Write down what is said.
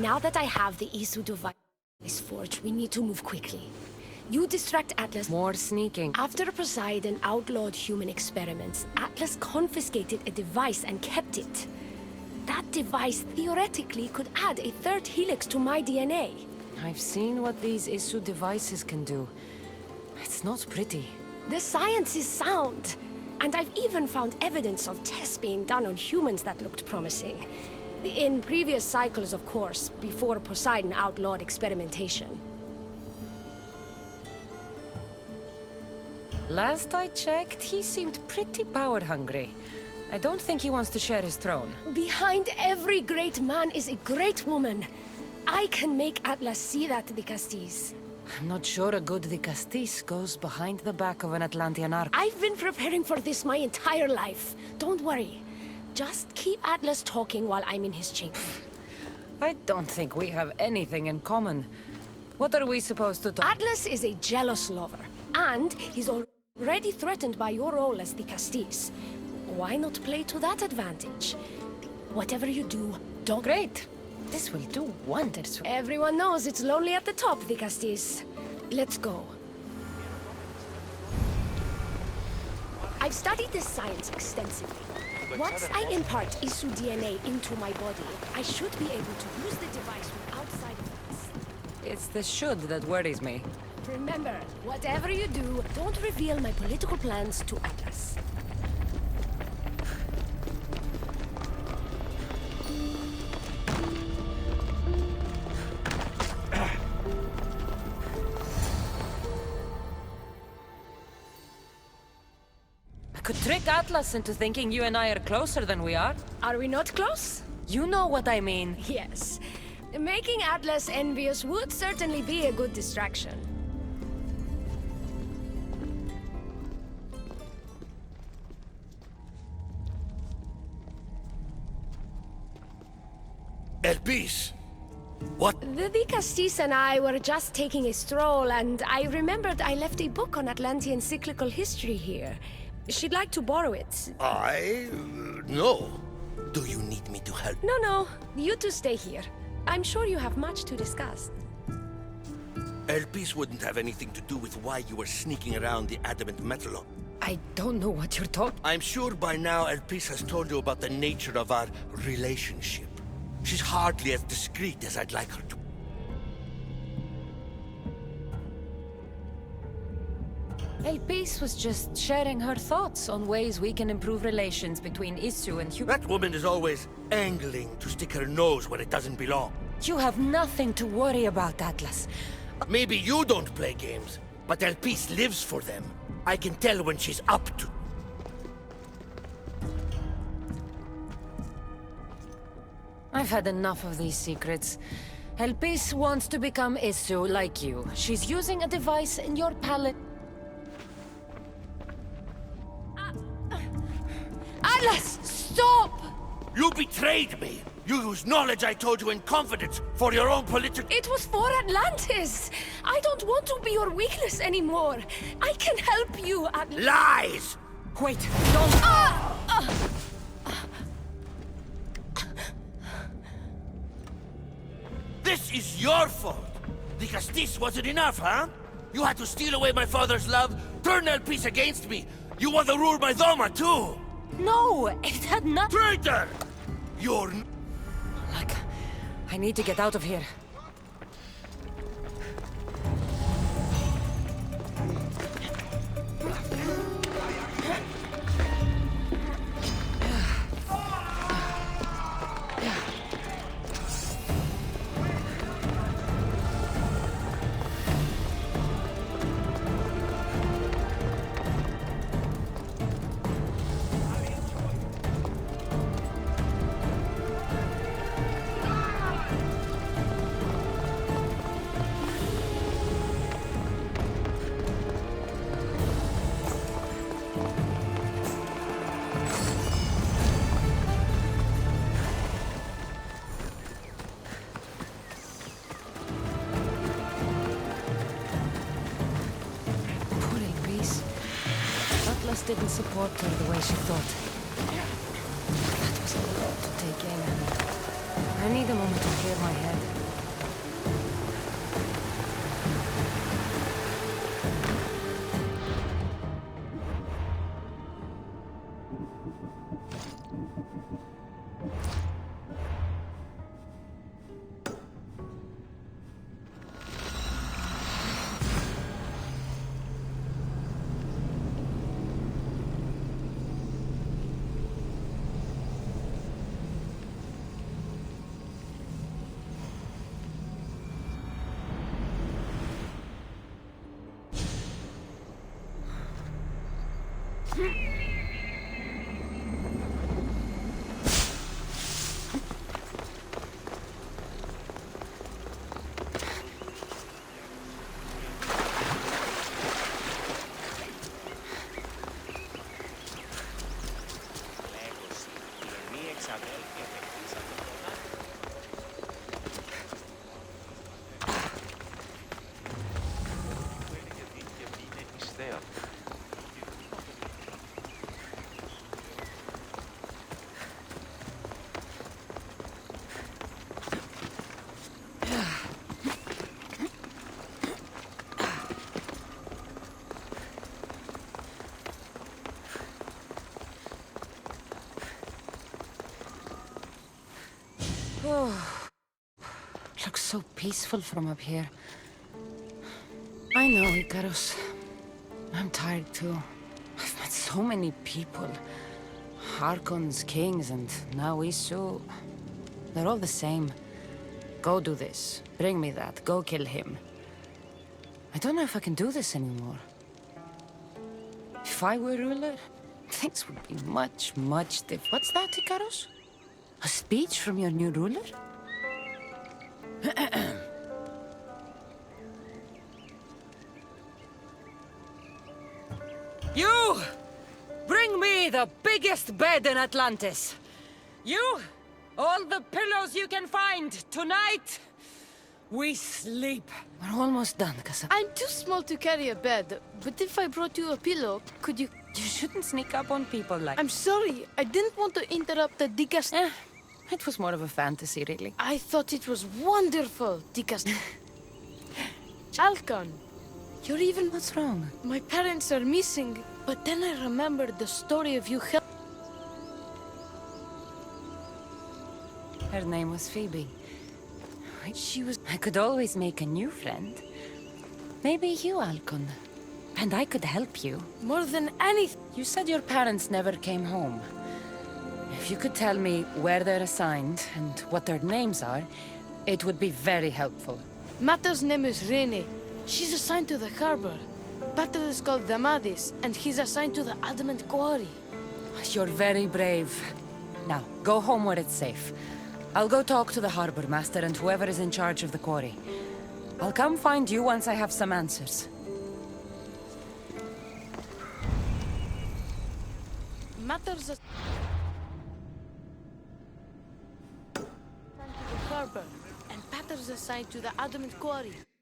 Now that I have the Isu device forged, we need to move quickly. You distract Atlas. More sneaking. After Poseidon outlawed human experiments, Atlas confiscated a device and kept it. That device theoretically could add a third helix to my DNA. I've seen what these Isu devices can do. It's not pretty. The science is sound. And I've even found evidence of tests being done on humans that looked promising. In previous cycles, of course, before Poseidon outlawed experimentation. Last I checked, he seemed pretty power-hungry. I don't think he wants to share his throne. Behind every great man is a great woman. I can make Atlas see that, de Castis. I'm not sure a good de Castis goes behind the back of an Atlantean arc. I've been preparing for this my entire life. Don't worry. Just keep Atlas talking while I'm in his chamber. I don't think we have anything in common. What are we supposed to do? Atlas is a jealous lover, and he's already threatened by your role as the Castis. Why not play to that advantage? Whatever you do, don't... Great. This will do wonders. Everyone knows it's lonely at the top, the Castis. Let's go. I've studied this science extensively. Once I impart Isu DNA into my body, I should be able to use the device without side effects. It's the should that worries me. Remember, whatever you do, don't reveal my political plans to Atlas. I could trick Atlas into thinking you and I are closer than we are. Are we not close? You know what I mean. Yes. Making Atlas envious would certainly be a good distraction. Elpis! What? The Castis and I were just taking a stroll, and I remembered I left a book on Atlantean cyclical history here. She'd like to borrow it. No. Do you need me to help? No. You two stay here. I'm sure you have much to discuss. Elpis wouldn't have anything to do with why you were sneaking around the adamant metal. I don't know what you're talking... I'm sure by now Elpis has told you about the nature of our relationship. She's hardly as discreet as I'd like her to. Elpis was just sharing her thoughts on ways we can improve relations between Isu and That woman is always angling to stick her nose where it doesn't belong. You have nothing to worry about, Atlas. Maybe you don't play games, but Elpis lives for them. I can tell when she's up to. I've had enough of these secrets. Elpis wants to become Isu like you. She's using a device in your palate. Atlas, stop! You betrayed me! You used knowledge I told you in confidence for your own political... It was for Atlantis! I don't want to be your weakness anymore. I can help you, Atlas. Lies! Wait, don't... This is your fault! The Castis wasn't enough, huh? You had to steal away my father's love, turn Elpis against me. You want to rule my Doma, too! No, it had not... Traitor! You're... Like, I need to get out of here. Atlas didn't support her the way she thought. That was a lot to take in. I need a moment to clear my head. Oh, looks so peaceful from up here. I know, Icarus. I'm tired too. I've met so many people. Archons, kings, and now Isu. They're all the same. Go do this. Bring me that. Go kill him. I don't know if I can do this anymore. If I were ruler, things would be much, much different. What's that, Icarus? A speech from your new ruler? You! Bring me the biggest bed in Atlantis! You! All the pillows you can find! Tonight, we sleep. We're almost done, Casa. I'm too small to carry a bed, but if I brought you a pillow, could you... You shouldn't sneak up on people like... I'm sorry, I didn't want to interrupt the Dicast... It was more of a fantasy, really. I thought it was wonderful, Dicast... Alcon, you're even... What's wrong? My parents are missing, but then I remembered the story of you help... Her name was Phoebe. She was... I could always make a new friend. Maybe you, Alcon. And I could help you. More than anything. You said your parents never came home. If you could tell me where they're assigned and what their names are, it would be very helpful. Mata's name is Rene. She's assigned to the harbor. Pater is called Damadis, and he's assigned to the Adamant Quarry. You're very brave. Now, go home where it's safe. I'll go talk to the harbor master and whoever is in charge of the quarry. I'll come find you once I have some answers. Matters assigned to the harbor, and Pater's assigned to the Adamant Quarry.